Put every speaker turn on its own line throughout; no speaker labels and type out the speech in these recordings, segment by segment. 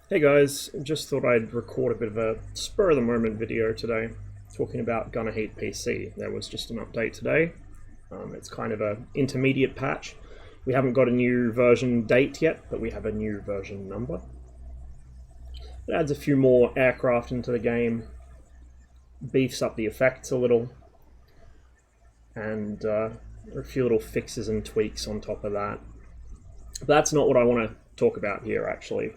Hey guys, just thought I'd record a bit of a spur of the moment video today talking about Gonna Hate PC. There was just an update today. It's kind of an intermediate patch. We haven't got a new version date yet, but we have a new version number. It adds a few more aircraft into the game, beefs up the effects a little, and a few little fixes and tweaks on top of that. But that's not what I want to talk about here, actually.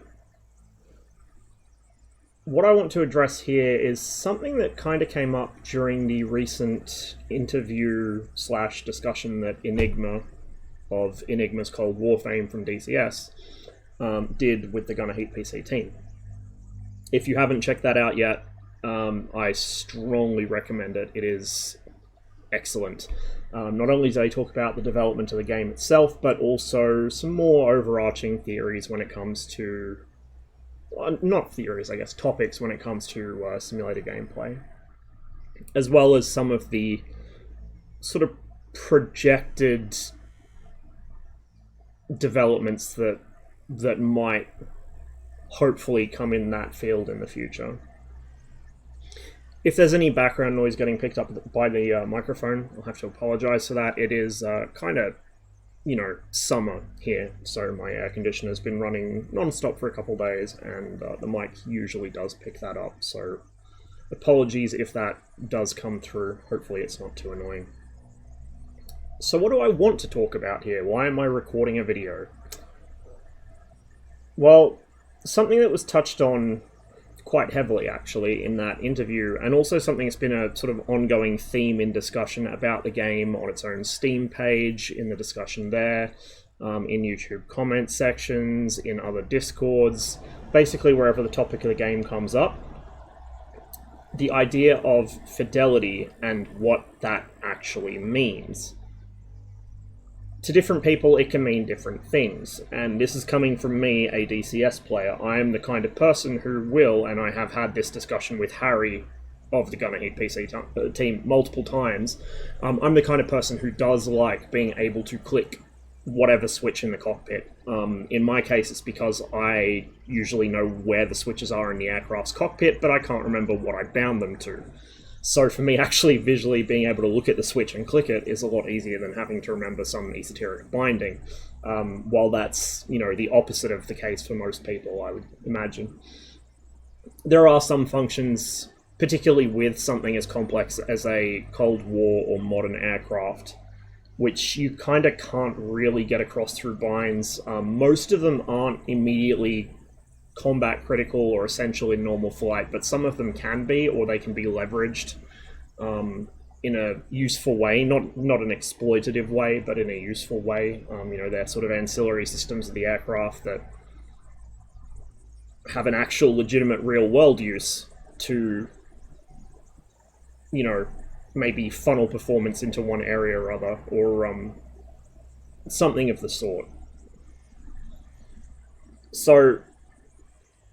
What I want to address here is something that kind of came up during the recent interview / discussion that Enigma of Enigma's Cold War fame from DCS did with the Gonna Hate PC team. If you haven't checked that out yet, I strongly recommend it. It is excellent. Not only do they talk about the development of the game itself, but also some more overarching theories when it comes to not theories, I guess, topics when it comes to simulator gameplay, as well as some of the sort of projected developments that might hopefully come in that field in the future. If there's any background noise getting picked up by the microphone, I'll have to apologize for that. It is kind of summer here, so my air conditioner's been running non-stop for a couple days, and the mic usually does pick that up, so apologies if that does come through. Hopefully it's not too annoying. So what do I want to talk about here? Why am I recording a video? Well, something that was touched on quite heavily, actually, in that interview, and also something that's been a sort of ongoing theme in discussion about the game on its own Steam page, in the discussion there, in YouTube comment sections, in other Discords, basically wherever the topic of the game comes up. The idea of fidelity and what that actually means. To different people, it can mean different things, and this is coming from me, a DCS player. I am the kind of person who will, and I have had this discussion with Harry of the Gonna Hate PC team multiple times, I'm the kind of person who does like being able to click whatever switch in the cockpit. In my case, it's because I usually know where the switches are in the aircraft's cockpit, but I can't remember what I bound them to. So for me, actually visually being able to look at the switch and click it is a lot easier than having to remember some esoteric binding. While that's, the opposite of the case for most people, I would imagine. There are some functions, particularly with something as complex as a Cold War or modern aircraft, which you kind of can't really get across through binds. Most of them aren't immediately combat critical or essential in normal flight, but some of them can be, or they can be leveraged in a useful way, not an exploitative way, but in a useful way. They're sort of ancillary systems of the aircraft that have an actual legitimate real world use to, maybe funnel performance into one area or other, or something of the sort. So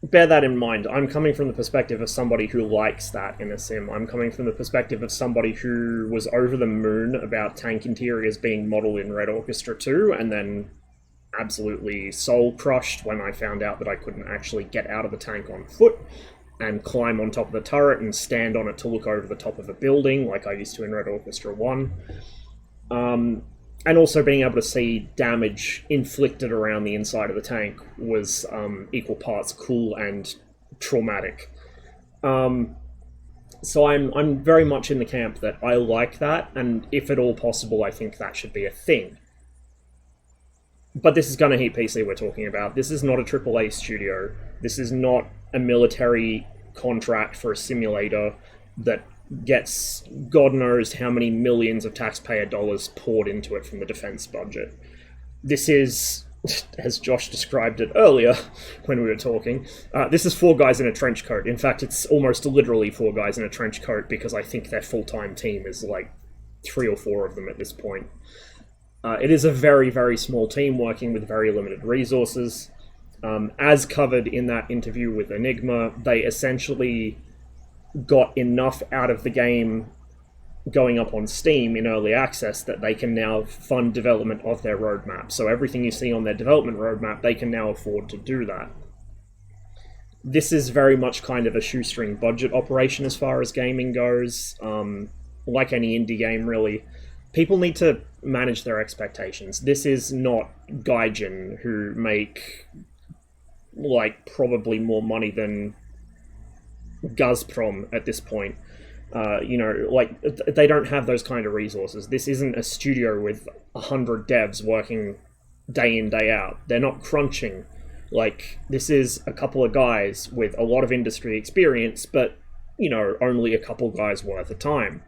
bear that in mind. I'm coming from the perspective of somebody who likes that in a sim. I'm coming from the perspective of somebody who was over the moon about tank interiors being modeled in Red Orchestra 2, and then absolutely soul-crushed when I found out that I couldn't actually get out of the tank on foot and climb on top of the turret and stand on it to look over the top of a building like I used to in Red Orchestra 1. And also being able to see damage inflicted around the inside of the tank was equal parts cool and traumatic. So I'm very much in the camp that I like that, and if at all possible, I think that should be a thing. But this is Gonna Hate PC we're talking about. This is not a AAA studio. This is not a military contract for a simulator that gets God knows how many millions of taxpayer dollars poured into it from the defense budget. This is, as Josh described it earlier when we were talking, this is 4 guys in a trench coat. In fact, it's almost literally 4 guys in a trench coat, because I think their full-time team is like 3 or 4 of them at this point. It is a very, very small team working with very limited resources. As covered in that interview with Enigma, they essentially got enough out of the game going up on Steam in early access that they can now fund development of their roadmap. So everything you see on their development roadmap, they can now afford to do that. this is very much kind of a shoestring budget operation as far as gaming goes. Like any indie game, really. People need to manage their expectations. This is not Gaijin, who make, like, probably more money than Gazprom at this point. Like, they don't have those kind of resources. This isn't a studio with 100 devs working day in, day out. They're not crunching. Like, this is a couple of guys with a lot of industry experience, but, only a couple guys worth of time.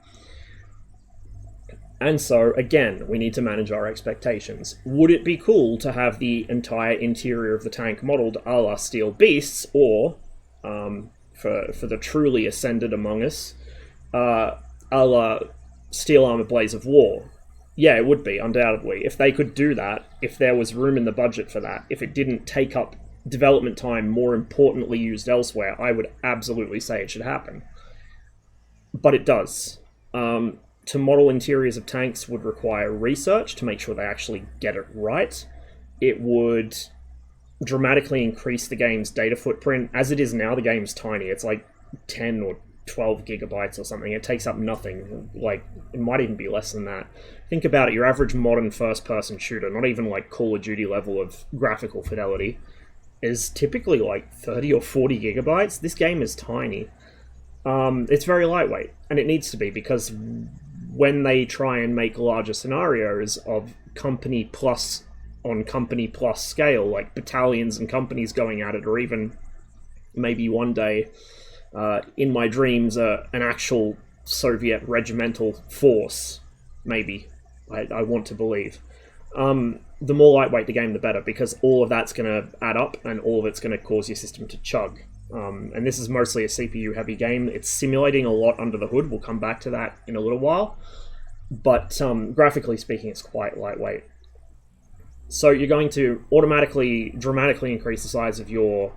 And so, again, we need to manage our expectations. Would it be cool to have the entire interior of the tank modelled a la Steel Beasts, or, for the truly ascended among us, a la Steel Armour Blaze of War? Yeah, it would be, undoubtedly. If they could do that, if there was room in the budget for that, if it didn't take up development time more importantly used elsewhere, I would absolutely say it should happen. But it does. To model interiors of tanks would require research to make sure they actually get it right. It would dramatically increase the game's data footprint. As it is now, the game's tiny. It's like 10 or 12 gigabytes or something. It takes up nothing. Like, it might even be less than that. Think about it. Your average modern first-person shooter, not even like Call of Duty level of graphical fidelity, is typically like 30 or 40 gigabytes. This game is tiny. It's very lightweight, and it needs to be, because when they try and make larger scenarios of company plus on company plus scale, like battalions and companies going at it, or even maybe one day, in my dreams, an actual Soviet regimental force, maybe, I want to believe. The more lightweight the game, the better, because all of that's going to add up, and all of it's going to cause your system to chug. And this is mostly a CPU-heavy game. It's simulating a lot under the hood. We'll come back to that in a little while. But graphically speaking, it's quite lightweight. So you're going to automatically, dramatically increase the size of your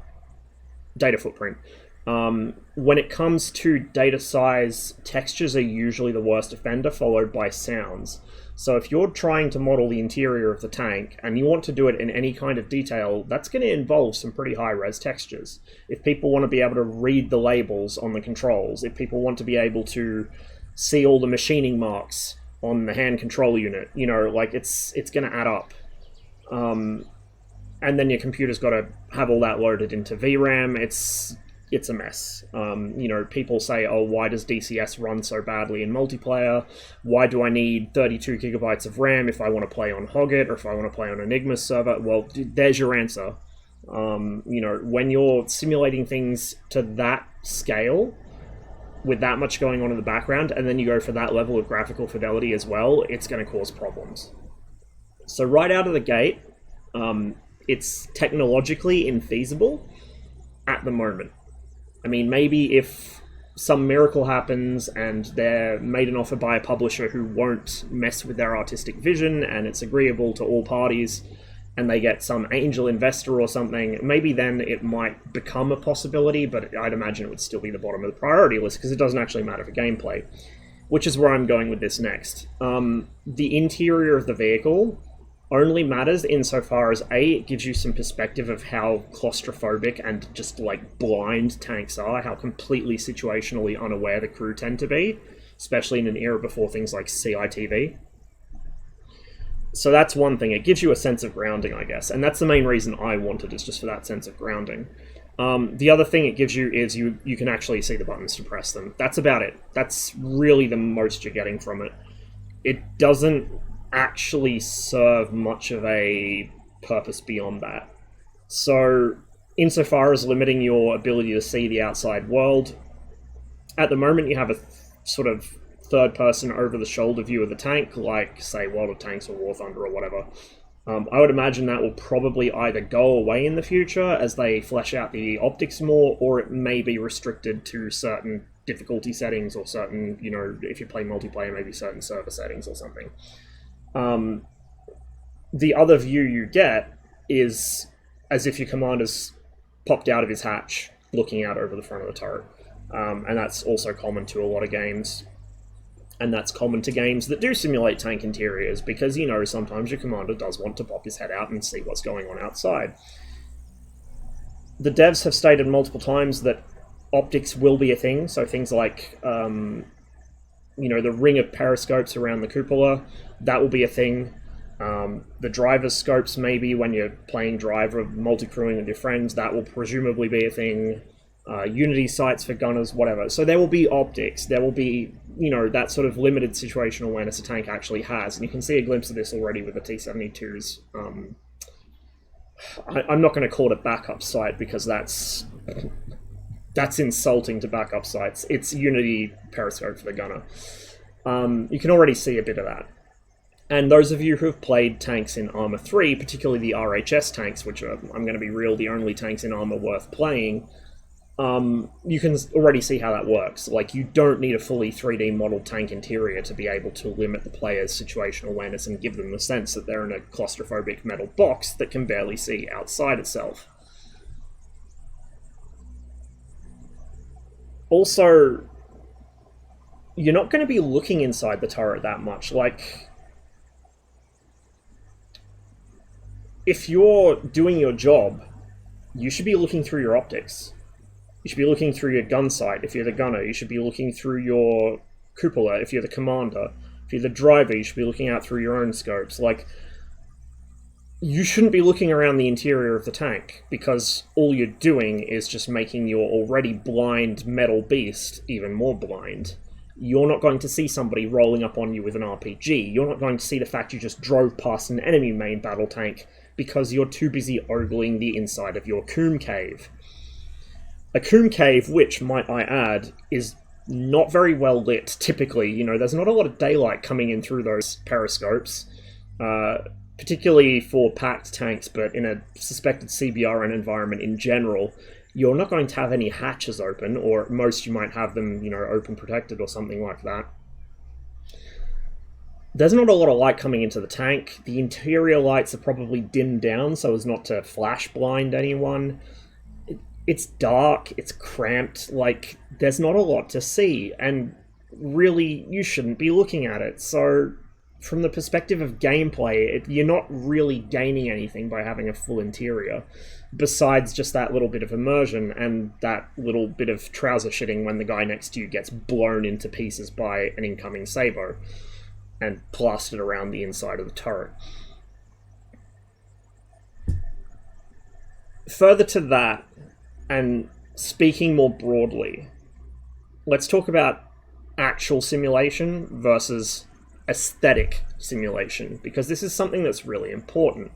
data footprint. When it comes to data size, textures are usually the worst offender, followed by sounds. So if you're trying to model the interior of the tank, and you want to do it in any kind of detail, that's going to involve some pretty high-res textures. If people want to be able to read the labels on the controls, if people want to be able to see all the machining marks on the hand control unit, like, it's going to add up. And then your computer's got to have all that loaded into VRAM. It's a mess. People say, oh, why does DCS run so badly in multiplayer? Why do I need 32 gigabytes of RAM if I want to play on Hoggit, or if I want to play on Enigma's server? Well, there's your answer. When you're simulating things to that scale, with that much going on in the background, and then you go for that level of graphical fidelity as well, it's going to cause problems. So right out of the gate, it's technologically infeasible at the moment. I mean, maybe if some miracle happens and they're made an offer by a publisher who won't mess with their artistic vision, and it's agreeable to all parties, and they get some angel investor or something, maybe then it might become a possibility, but I'd imagine it would still be the bottom of the priority list, because it doesn't actually matter for gameplay, which is where I'm going with this next. The interior of the vehicle only matters insofar as, A, it gives you some perspective of how claustrophobic and just, like, blind tanks are, how completely situationally unaware the crew tend to be, especially in an era before things like CITV. So that's one thing. It gives you a sense of grounding, I guess, and that's the main reason I want it, is just for that sense of grounding. The other thing it gives you is you can actually see the buttons to press them. That's about it. That's really the most you're getting from it. It doesn't actually serve much of a purpose beyond that. So, insofar as limiting your ability to see the outside world, at the moment you have a sort of third-person over-the-shoulder view of the tank, like, say, World of Tanks or War Thunder or whatever. I would imagine that will probably either go away in the future as they flesh out the optics more, or it may be restricted to certain difficulty settings, or certain, if you play multiplayer, maybe certain server settings or something. The other view you get is as if your commander's popped out of his hatch, looking out over the front of the turret. And that's also common to a lot of games. And that's common to games that do simulate tank interiors, because, sometimes your commander does want to pop his head out and see what's going on outside. The devs have stated multiple times that optics will be a thing, so things like the ring of periscopes around the cupola, that will be a thing. The driver's scopes, maybe when you're playing drive or multi-crewing with your friends, that will presumably be a thing. Unity sights for gunners, whatever. So there will be optics. There will be, that sort of limited situational awareness a tank actually has. And you can see a glimpse of this already with the T-72's. I'm not going to call it a backup sight because that's insulting to backup sights. It's Unity periscope for the gunner. You can already see a bit of that. And those of you who have played tanks in Armour 3, particularly the RHS tanks, which are, I'm going to be real, the only tanks in Armour worth playing, you can already see how that works. Like, you don't need a fully 3D modeled tank interior to be able to limit the player's situational awareness and give them the sense that they're in a claustrophobic metal box that can barely see outside itself. Also, you're not going to be looking inside the turret that much. Like, if you're doing your job, you should be looking through your optics. You should be looking through your gun sight if you're the gunner. You should be looking through your cupola if you're the commander. If you're the driver, you should be looking out through your own scopes. Like, you shouldn't be looking around the interior of the tank, because all you're doing is just making your already blind metal beast even more blind. You're not going to see somebody rolling up on you with an RPG. You're not going to see the fact you just drove past an enemy main battle tank because you're too busy ogling the inside of your coom cave. A coom cave, which, might I add, is not very well lit, typically. There's not a lot of daylight coming in through those periscopes, particularly for packed tanks, but in a suspected CBRN environment in general, you're not going to have any hatches open, or at most you might have them, open protected or something like that. There's not a lot of light coming into the tank. The interior lights are probably dimmed down so as not to flash blind anyone. It's dark, it's cramped, like, there's not a lot to see, and really, you shouldn't be looking at it. So, from the perspective of gameplay, you're not really gaining anything by having a full interior, besides just that little bit of immersion and that little bit of trouser shitting when the guy next to you gets blown into pieces by an incoming Sabo and plastered around the inside of the turret. Further to that, and speaking more broadly, let's talk about actual simulation versus aesthetic simulation, because this is something that's really important.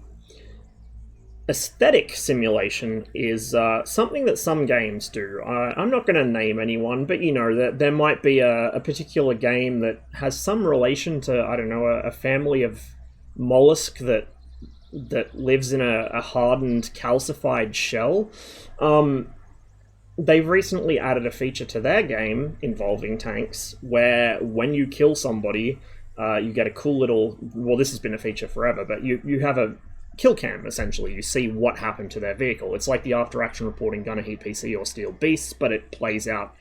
Aesthetic simulation is something that some games do. I'm not going to name anyone, but that there might be a particular game that has some relation to, I don't know, a family of mollusk that lives in a hardened, calcified shell. They've recently added a feature to their game involving tanks where when you kill somebody, you get a cool little... Well, this has been a feature forever, but you have a kill cam, essentially. You see what happened to their vehicle. It's like the after-action reporting Gunner Heat PC or Steel Beasts, but it plays out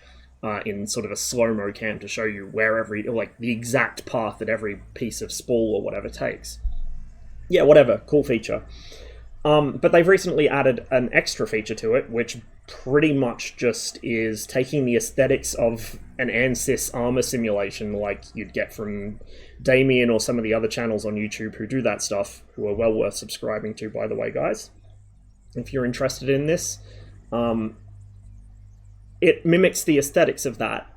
in sort of a slow-mo cam to show you where the exact path that every piece of spool or whatever takes. Yeah, whatever. Cool feature. But they've recently added an extra feature to it, which pretty much just is taking the aesthetics of an ANSYS armor simulation like you'd get from Damien or some of the other channels on YouTube who do that stuff, who are well worth subscribing to, by the way, guys. If you're interested in this, it mimics the aesthetics of that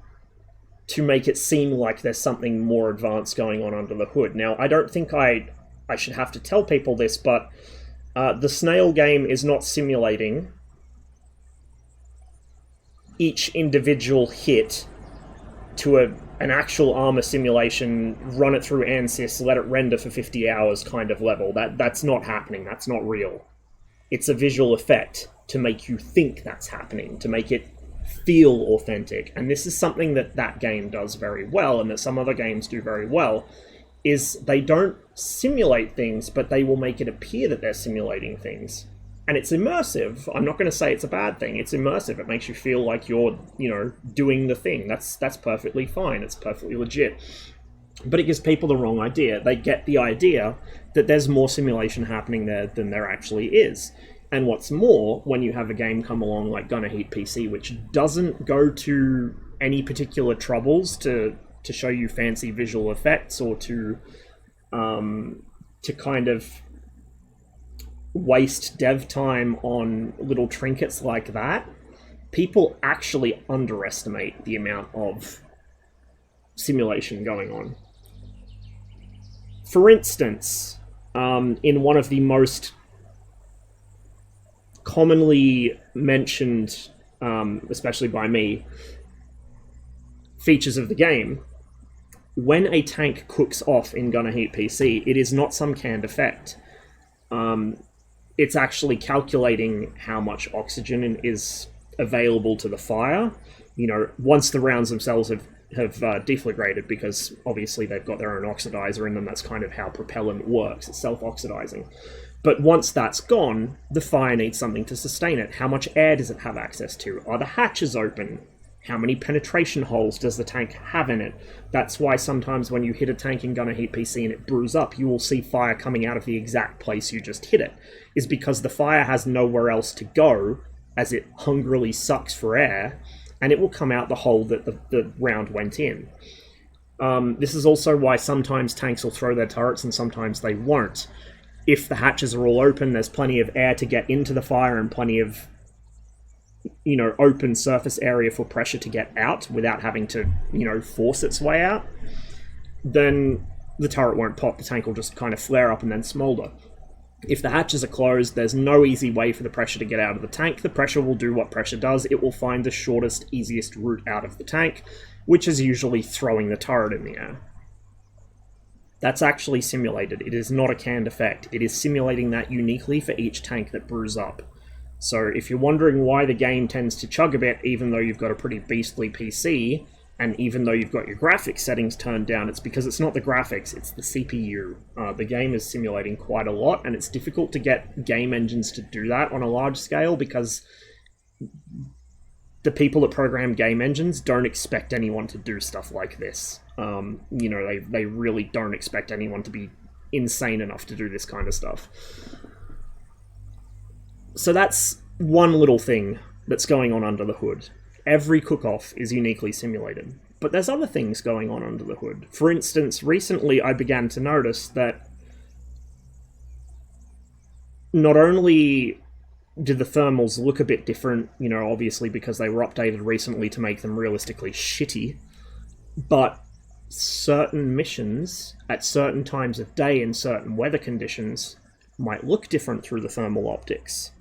to make it seem like there's something more advanced going on under the hood. Now, I don't think I should have to tell people this, but the Snail game is not simulating each individual hit to an actual armor simulation, run it through ANSYS, let it render for 50 hours kind of level. That's not happening. That's not real. It's a visual effect to make you think that's happening, to make it feel authentic. And this is something that game does very well, and that some other games do very well, is they don't simulate things, but they will make it appear that they're simulating things. And it's immersive. I'm not going to say it's a bad thing. It's immersive. It makes you feel like you're, doing the thing. That's perfectly fine. It's perfectly legit. But it gives people the wrong idea. They get the idea that there's more simulation happening there than there actually is. And what's more, when you have a game come along like Gunner Heat PC, which doesn't go to any particular troubles to show you fancy visual effects or to kind of waste dev time on little trinkets like that, people actually underestimate the amount of simulation going on. For instance, in one of the most commonly mentioned, especially by me, features of the game, when a tank cooks off in Gunner Heat PC, it is not some canned effect. It's actually calculating how much oxygen is available to the fire. You know, once the rounds themselves have deflagrated, because obviously they've got their own oxidizer in them. That's kind of how propellant works. It's self-oxidizing. But once that's gone, the fire needs something to sustain it. How much air does it have access to? Are the hatches open? How many penetration holes does the tank have in it? That's why sometimes when you hit a tank in Gunner Heat PC and it brews up, you will see fire coming out of the exact place you just hit it. Is because the fire has nowhere else to go as it hungrily sucks for air, and it will come out the hole that the round went in. This is also why sometimes tanks will throw their turrets and sometimes they won't. If the hatches are all open, there's plenty of air to get into the fire and plenty of, you know, open surface area for pressure to get out without having to, you know, force its way out, then the turret won't pop. The tank will just kind of flare up and then smolder. If the hatches are closed, there's no easy way for the pressure to get out of the tank. The pressure will do what pressure does. It will find the shortest, easiest route out of the tank, which is usually throwing the turret in the air. That's actually simulated. It is not a canned effect. It is simulating that uniquely for each tank that brews up. So if you're wondering why the game tends to chug a bit, even though you've got a pretty beastly PC, and even though you've got your graphics settings turned down, it's because it's not the graphics, it's the CPU. The game is simulating quite a lot, and it's difficult to get game engines to do that on a large scale because the people that program game engines don't expect anyone to do stuff like this. You know, they really don't expect anyone to be insane enough to do this kind of stuff. So that's one little thing that's going on under the hood. Every cook-off is uniquely simulated. But there's other things going on under the hood. For instance, recently I began to notice that not only did the thermals look a bit different, you know, obviously because they were updated recently to make them realistically shitty, but certain missions at certain times of day in certain weather conditions might look different through the thermal optics.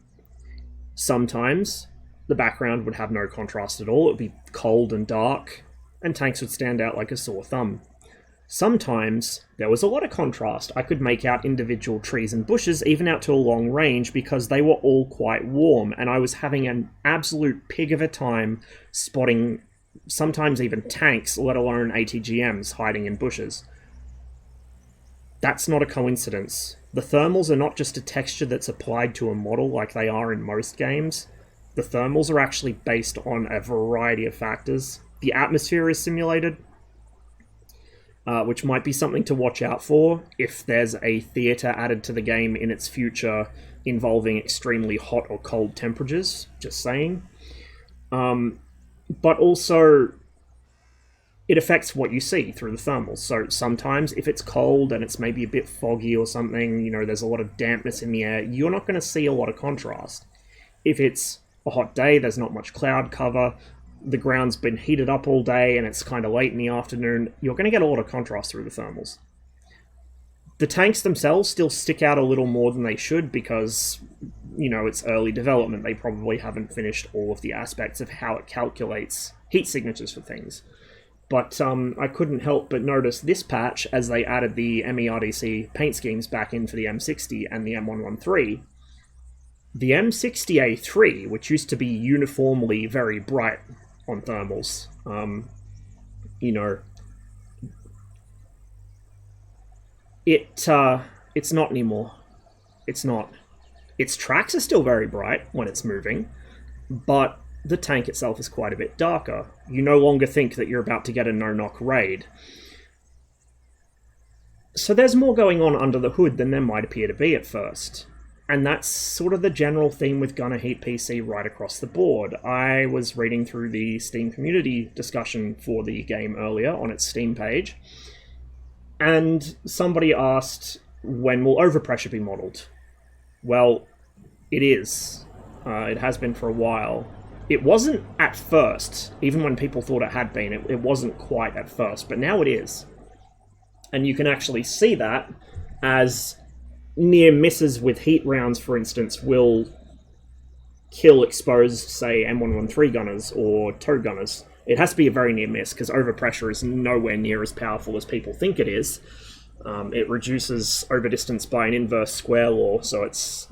Sometimes the background would have no contrast at all. It would be cold and dark, and tanks would stand out like a sore thumb. Sometimes there was a lot of contrast. I could make out individual trees and bushes, even out to a long range, because they were all quite warm, and I was having an absolute pig of a time spotting sometimes even tanks, let alone ATGMs, hiding in bushes. That's not a coincidence. The thermals are not just a texture that's applied to a model like they are in most games. The thermals are actually based on a variety of factors. The atmosphere is simulated, which might be something to watch out for if there's a theater added to the game in its future involving extremely hot or cold temperatures, just saying. But also, it affects what you see through the thermals. So sometimes if it's cold and it's maybe a bit foggy or something, you know, there's a lot of dampness in the air, you're not going to see a lot of contrast. If it's a hot day, there's not much cloud cover, the ground's been heated up all day and it's kind of late in the afternoon, you're going to get a lot of contrast through the thermals. The tanks themselves still stick out a little more than they should because, you know, it's early development. They probably haven't finished all of the aspects of how it calculates heat signatures for things. But I couldn't help but notice this patch, as they added the MERDC paint schemes back in for the M60 and the M113, the M60A3, which used to be uniformly very bright on thermals, you know, it's not anymore. It's not. Its tracks are still very bright when it's moving, but the tank itself is quite a bit darker. You no longer think that you're about to get a no-knock raid. So there's more going on under the hood than there might appear to be at first. And that's sort of the general theme with Gunner Heat PC right across the board. I was reading through the Steam community discussion for the game earlier on its Steam page, and somebody asked, when will overpressure be modelled? Well, it is. It has been for a while. It wasn't at first, even when people thought it had been. It wasn't quite at first, but now it is. And you can actually see that as near misses with heat rounds, for instance, will kill exposed, say, M113 gunners or tow gunners. It has to be a very near miss, because overpressure is nowhere near as powerful as people think it is. It reduces overdistance by an inverse square law, so it's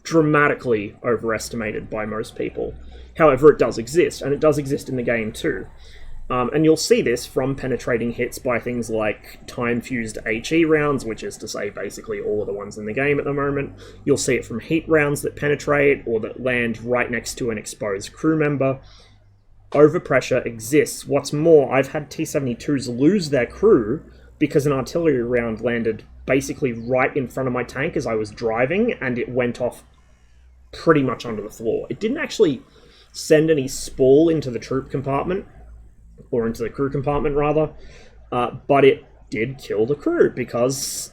dramatically overestimated by most people. However, it does exist, and it does exist in the game too. And you'll see this from penetrating hits by things like time-fused HE rounds, which is to say basically all of the ones in the game at the moment. You'll see it from heat rounds that penetrate or that land right next to an exposed crew member. Overpressure exists. What's more, I've had T-72s lose their crew because an artillery round landed basically right in front of my tank as I was driving, and it went off pretty much under the floor. It didn't actually send any spall into the troop compartment, or into the crew compartment rather, but it did kill the crew because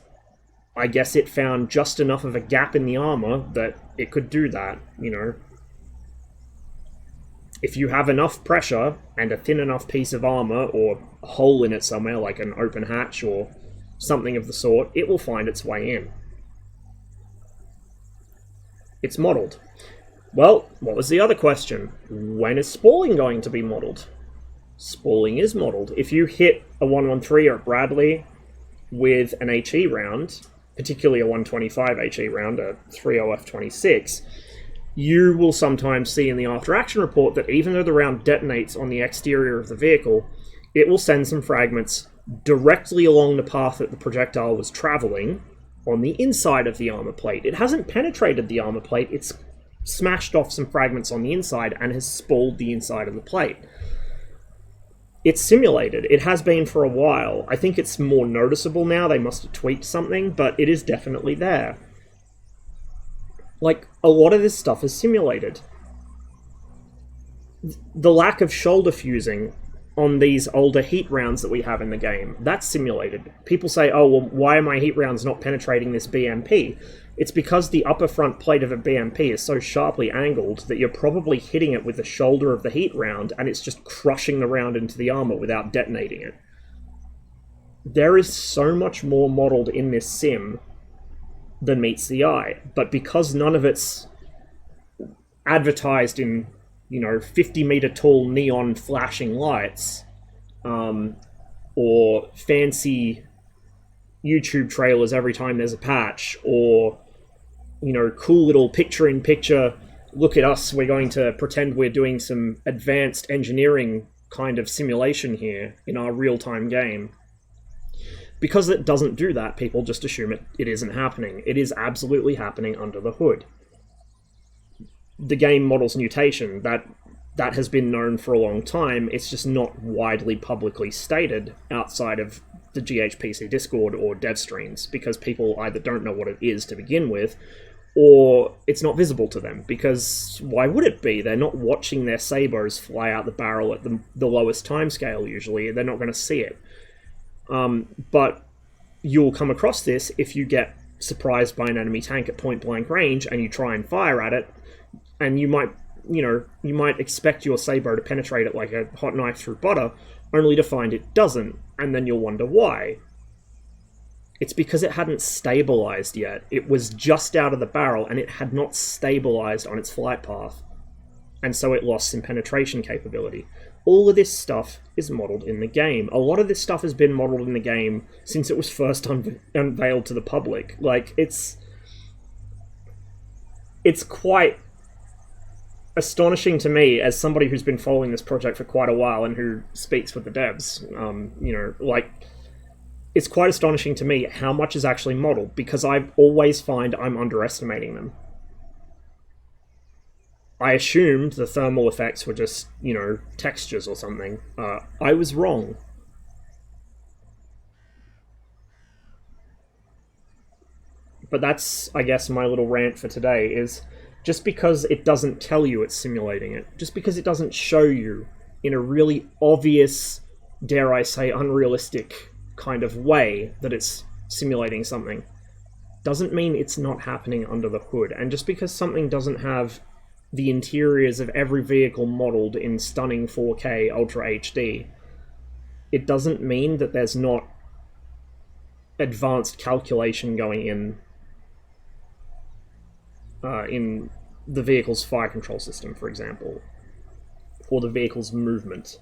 I guess it found just enough of a gap in the armor that it could do that, you know. If you have enough pressure and a thin enough piece of armor or a hole in it somewhere, like an open hatch or something of the sort, it will find its way in. It's modelled. Well, what was the other question? When is spalling going to be modelled? Spalling is modelled. If you hit a 113 or a Bradley with an HE round, particularly a 125 HE round, a 30F26, you will sometimes see in the after-action report that even though the round detonates on the exterior of the vehicle, it will send some fragments directly along the path that the projectile was travelling on the inside of the armor plate. It hasn't penetrated the armor plate, it's smashed off some fragments on the inside and has spalled the inside of the plate. It's simulated. It has been for a while. I think it's more noticeable now. They must have tweaked something, but it is definitely there. Like, a lot of this stuff is simulated. The lack of shoulder fusing on these older heat rounds that we have in the game, that's simulated. People say, oh, well, why are my heat rounds not penetrating this BMP? It's because the upper front plate of a BMP is so sharply angled that you're probably hitting it with the shoulder of the heat round, and it's just crushing the round into the armor without detonating it. There is so much more modelled in this sim than meets the eye, but because none of it's advertised in, 50-meter tall neon flashing lights, or fancy YouTube trailers every time there's a patch, or cool little picture-in-picture, look at us, we're going to pretend we're doing some advanced engineering kind of simulation here in our real-time game. Because it doesn't do that, people just assume it isn't happening. It is absolutely happening under the hood. The game models mutation. That has been known for a long time. It's just not widely publicly stated outside of the GHPC Discord or dev streams, because people either don't know what it is to begin with, or it's not visible to them, because why would it be? They're not watching their sabers fly out the barrel at the lowest timescale usually. They're not going to see it. But you'll come across this if you get surprised by an enemy tank at point blank range and you try and fire at it, and you might expect your saber to penetrate it like a hot knife through butter, only to find it doesn't, and then you'll wonder why. It's because it hadn't stabilized yet. It was just out of the barrel and it had not stabilized on its flight path, and so it lost some penetration capability. All of this stuff is modelled in the game. A lot of this stuff has been modelled in the game since it was first unveiled to the public. Like, it's quite astonishing to me, as somebody who's been following this project for quite a while and who speaks with the devs. It's quite astonishing to me how much is actually modelled, because I always find I'm underestimating them. I assumed the thermal effects were just, textures or something. I was wrong. But that's, I guess, my little rant for today is just because it doesn't tell you it's simulating it, just because it doesn't show you in a really obvious, dare I say, unrealistic kind of way that it's simulating something, doesn't mean it's not happening under the hood. And just because something doesn't have the interiors of every vehicle modeled in stunning 4K Ultra HD, it doesn't mean that there's not advanced calculation going in the vehicle's fire control system, for example, or the vehicle's movement.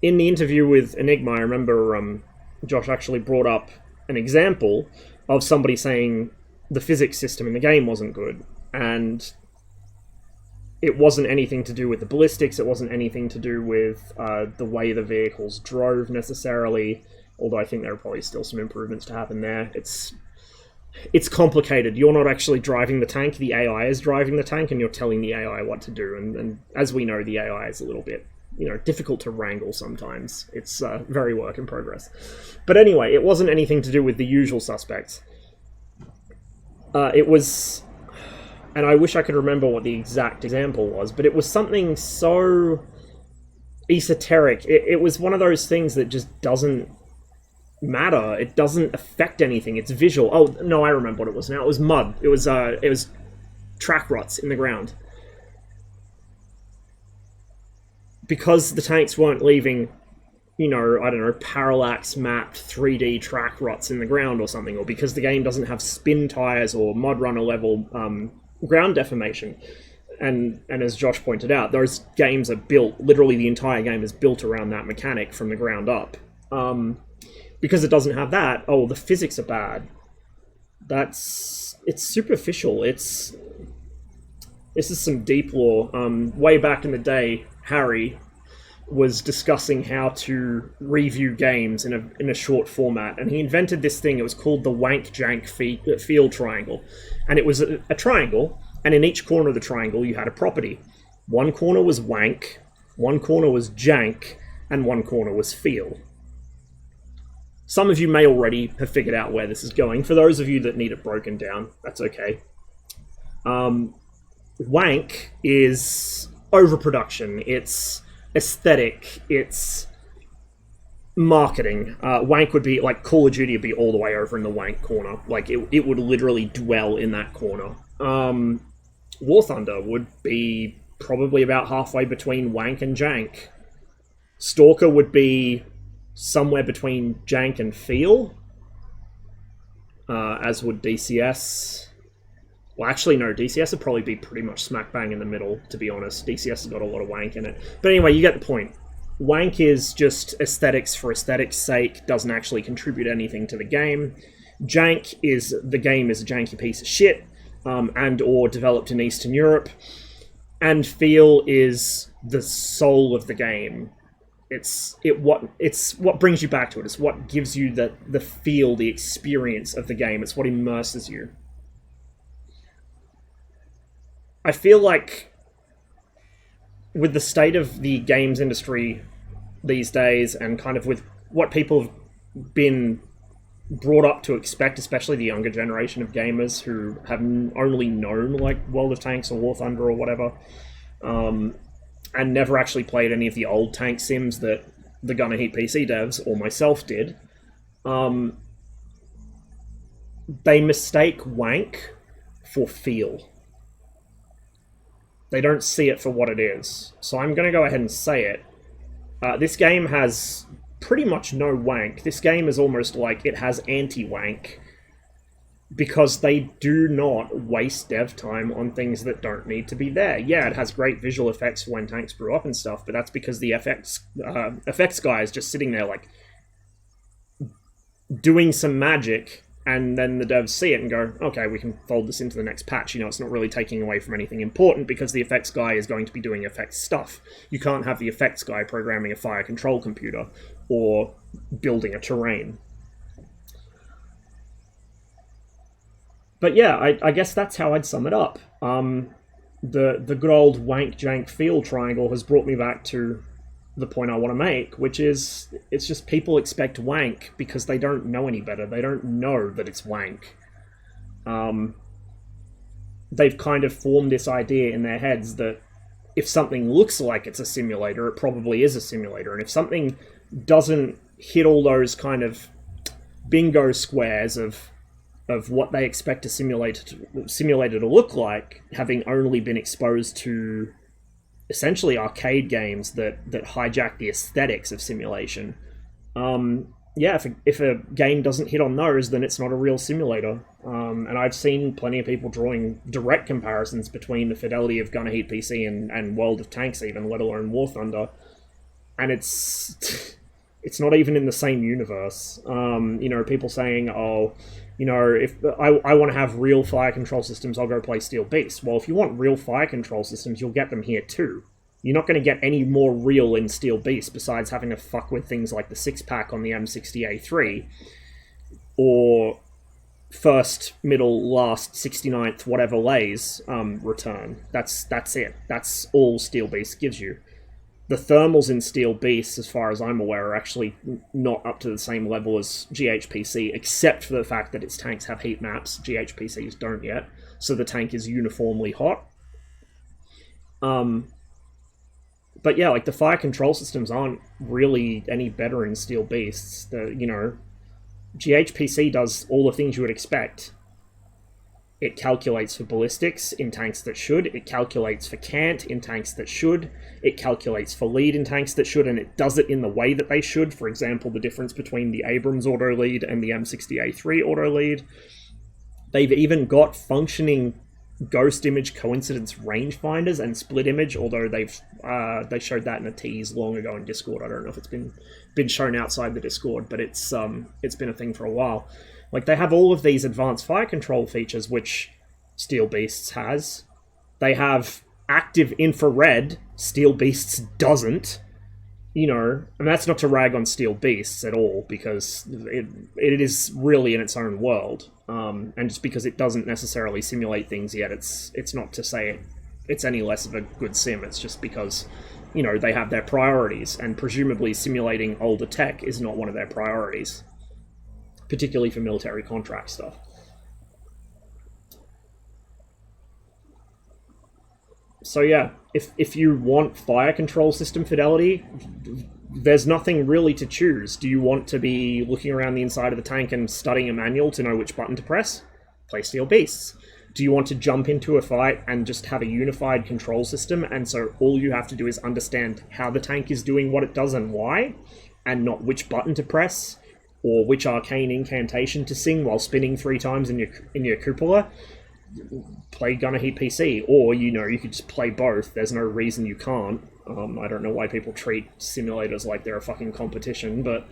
In the interview with Enigma, I remember Josh actually brought up an example of somebody saying the physics system in the game wasn't good, and it wasn't anything to do with the ballistics, it wasn't anything to do with the way the vehicles drove necessarily, although I think there are probably still some improvements to happen there. It's complicated. You're not actually driving the tank, the AI is driving the tank, and you're telling the AI what to do, and as we know, the AI is a little bit, difficult to wrangle sometimes. It's very work in progress. But anyway, it wasn't anything to do with the usual suspects. It was, and I wish I could remember what the exact example was, but it was something so esoteric. It was one of those things that just doesn't matter. It doesn't affect anything. It's visual. Oh, no, I remember what it was now. It was mud. It was track ruts in the ground. Because the tanks weren't leaving, I don't know, parallax mapped 3D track ruts in the ground or something, or because the game doesn't have spin tires or mud runner level ground deformation. And as Josh pointed out, those games are built, literally the entire game is built around that mechanic from the ground up. Because it doesn't have that, the physics are bad. It's superficial. This is some deep lore. Way back in the day, Harry was discussing how to review games in a short format, and he invented this thing. It was called the wank jank field triangle, and it was a triangle, and in each corner of the triangle you had a property. One corner was wank, one corner was jank, and one corner was feel. Some of you may already have figured out where this is going. For those of you that need it broken down, that's okay. Wank is overproduction, it's aesthetic, it's marketing. Wank would be, like, Call of Duty would be all the way over in the wank corner. Like, it would literally dwell in that corner. War Thunder would be probably about halfway between wank and jank. Stalker would be somewhere between jank and feel, as would DCS. Well, actually, no, DCS would probably be pretty much smack bang in the middle, to be honest. DCS has got a lot of wank in it. But anyway, you get the point. Wank is just aesthetics for aesthetics' sake, doesn't actually contribute anything to the game. Jank is the game is a janky piece of shit, and or developed in Eastern Europe. And feel is the soul of the game. It's what brings you back to it. It's what gives you the feel, the experience of the game. It's what immerses you. I feel like with the state of the games industry these days, and kind of with what people have been brought up to expect, especially the younger generation of gamers who have only known like World of Tanks or War Thunder or whatever, and never actually played any of the old tank sims that the Gunner Heat PC devs or myself did, they mistake wank for feel. They don't see it for what it is. So I'm going to go ahead and say it. This game has pretty much no wank. This game is almost like it has anti-wank, because they do not waste dev time on things that don't need to be there. Yeah, it has great visual effects for when tanks brew up and stuff, but that's because the effects guy is just sitting there like doing some magic, and then the devs see it and go, okay, we can fold this into the next patch. It's not really taking away from anything important because the effects guy is going to be doing effects stuff. You can't have the effects guy programming a fire control computer or building a terrain. But yeah, I guess that's how I'd sum it up. The good old wank jank feel triangle has brought me back to the point I want to make, which is it's just people expect wank because they don't know any better. They don't know that it's wank. They've kind of formed this idea in their heads that if something looks like it's a simulator, it probably is a simulator. And if something doesn't hit all those kind of bingo squares of what they expect a simulator to look like, having only been exposed to essentially arcade games that hijack the aesthetics of simulation, if a game doesn't hit on those, then it's not a real simulator. And I've seen plenty of people drawing direct comparisons between the fidelity of Gunner Heat PC and World of Tanks even, let alone War Thunder. And it's not even in the same universe. People saying, oh, if I want to have real fire control systems, I'll go play Steel Beast. Well, if you want real fire control systems, you'll get them here too. You're not going to get any more real in Steel Beast besides having to fuck with things like the 6-pack on the M60A3 or first, middle, last, 69th, whatever lays return. That's it. That's all Steel Beast gives you. The thermals in Steel Beast, as far as I'm aware, are actually not up to the same level as GHPC, except for the fact that its tanks have heat maps. GHPCs don't yet, so the tank is uniformly hot. But yeah, like the fire control systems aren't really any better in Steel Beasts. GHPC does all the things you would expect. It calculates for ballistics in tanks that should. It calculates for cant in tanks that should. It calculates for lead in tanks that should, and it does it in the way that they should. For example, the difference between the Abrams auto lead and the M60A3 auto lead. They've even got functioning ghost image coincidence rangefinders and split image, although they showed that in a tease long ago in Discord. I don't know if it's been shown outside the Discord, but it's been a thing for a while. Like, they have all of these advanced fire control features, which Steel Beasts has. They have active infrared, Steel Beasts doesn't. And that's not to rag on Steel Beasts at all, because it is really in its own world. And just because it doesn't necessarily simulate things yet, it's not to say it's any less of a good sim. It's just because, they have their priorities, and presumably simulating older tech is not one of their priorities, particularly for military contract stuff. So yeah, if you want fire control system fidelity, there's nothing really to choose. Do you want to be looking around the inside of the tank and studying a manual to know which button to press? Play Steel Beasts. Do you want to jump into a fight and just have a unified control system, and so all you have to do is understand how the tank is doing what it does and why, and not which button to press, or which arcane incantation to sing while spinning 3 times in your cupola? Play Gunner Heat PC, or you could just play both. There's no reason you can't. I don't know why people treat simulators like they're a fucking competition, but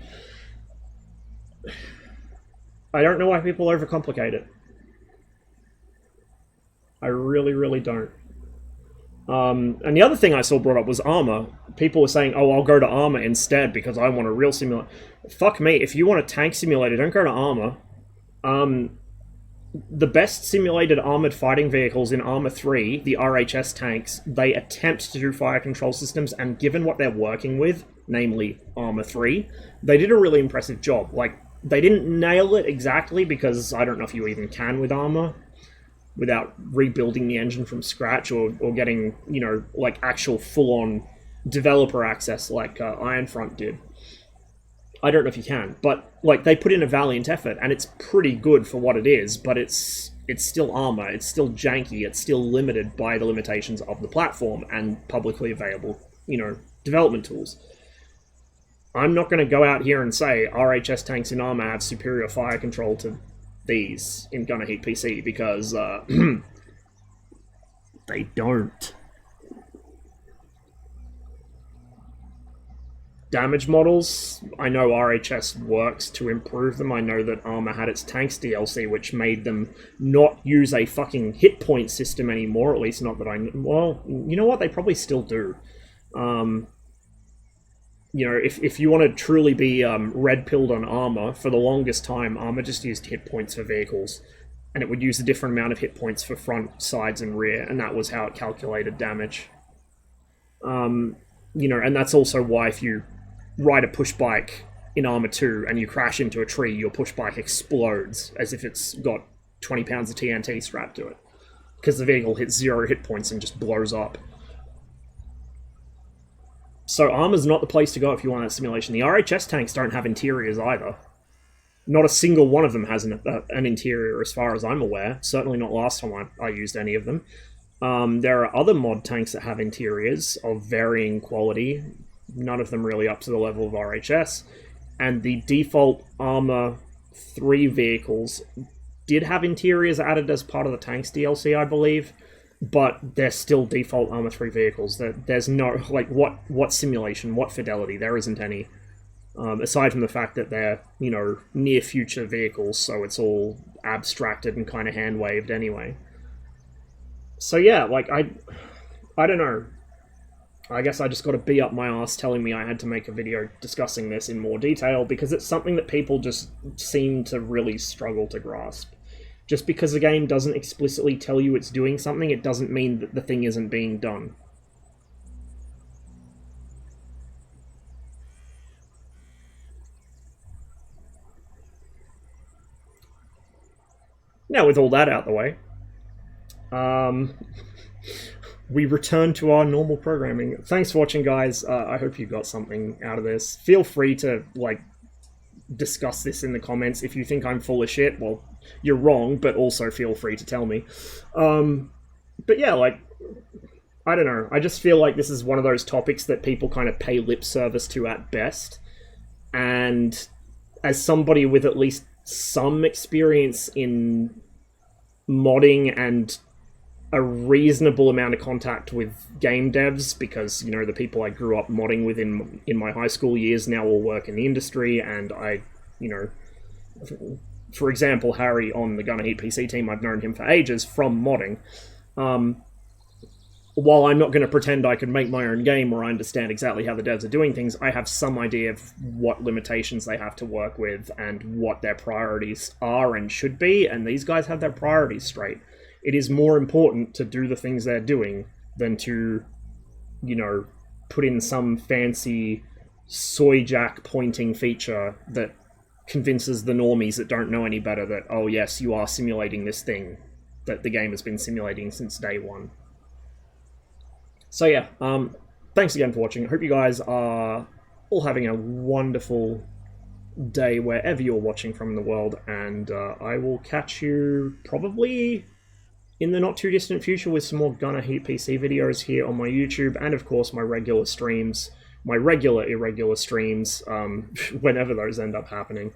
I don't know why people overcomplicate it. I really, really don't. And the other thing I saw brought up was armor. People were saying, oh, I'll go to armor instead because I want a real simulator. Fuck me, if you want a tank simulator, don't go to armor. The best simulated armored fighting vehicles in Armour 3, the RHS tanks, they attempt to do fire control systems, and given what they're working with, namely Armour 3, they did a really impressive job. Like, they didn't nail it exactly, because I don't know if you even can with Armour, without rebuilding the engine from scratch, or getting, like, actual full-on developer access like Ironfront did. I don't know if you can, but like they put in a valiant effort, and it's pretty good for what it is, but it's still armor, it's still janky, it's still limited by the limitations of the platform and publicly available, development tools. I'm not going to go out here and say RHS tanks in armor have superior fire control to these in Gunner Heat PC, because they don't. Damage models, I know RHS works to improve them. I know that Armour had its tanks DLC, which made them not use a fucking hit point system anymore, at least not that I... Well, you know what? They probably still do. If you want to truly be red-pilled on Armour, for the longest time, Armour just used hit points for vehicles, and it would use a different amount of hit points for front, sides, and rear, and that was how it calculated damage. And that's also why if you ride a push bike in Armour 2 and you crash into a tree, your push bike explodes as if it's got 20 pounds of TNT strapped to it, because the vehicle hits 0 hit points and just blows up. So Armour's not the place to go if you want that simulation. The RHS tanks don't have interiors either. Not a single one of them has an interior as far as I'm aware. Certainly not last time I used any of them. There are other mod tanks that have interiors of varying quality. None of them really up to the level of RHS. And the default Armour 3 vehicles did have interiors added as part of the Tanks DLC, I believe. But they're still default Armour 3 vehicles. There's no, like, what simulation, what fidelity? There isn't any. Aside from the fact that they're, near future vehicles, so it's all abstracted and kind of hand-waved anyway. So yeah, like, I don't know. I guess I just got a bee up my ass telling me I had to make a video discussing this in more detail, because it's something that people just seem to really struggle to grasp. Just because a game doesn't explicitly tell you it's doing something, it doesn't mean that the thing isn't being done. Now, with all that out the way, we return to our normal programming. Thanks for watching, guys. I hope you got something out of this. Feel free to, discuss this in the comments. If you think I'm full of shit, well, you're wrong, but also feel free to tell me. But yeah, I don't know. I just feel like this is one of those topics that people kind of pay lip service to at best. And as somebody with at least some experience in modding and a reasonable amount of contact with game devs, because, the people I grew up modding with in my high school years now all work in the industry, and I, for example, Harry on the Gunner Heat PC team, I've known him for ages from modding. While I'm not going to pretend I can make my own game or I understand exactly how the devs are doing things, I have some idea of what limitations they have to work with and what their priorities are and should be, and these guys have their priorities straight. It is more important to do the things they're doing than to, put in some fancy soy jack pointing feature that convinces the normies that don't know any better that, oh yes, you are simulating this thing that the game has been simulating since day one. So yeah, thanks again for watching. I hope you guys are all having a wonderful day wherever you're watching from in the world, and I will catch you probably in the not too distant future with some more Gunner Heat PC videos here on my YouTube, and of course my regular streams, my regular irregular streams, whenever those end up happening.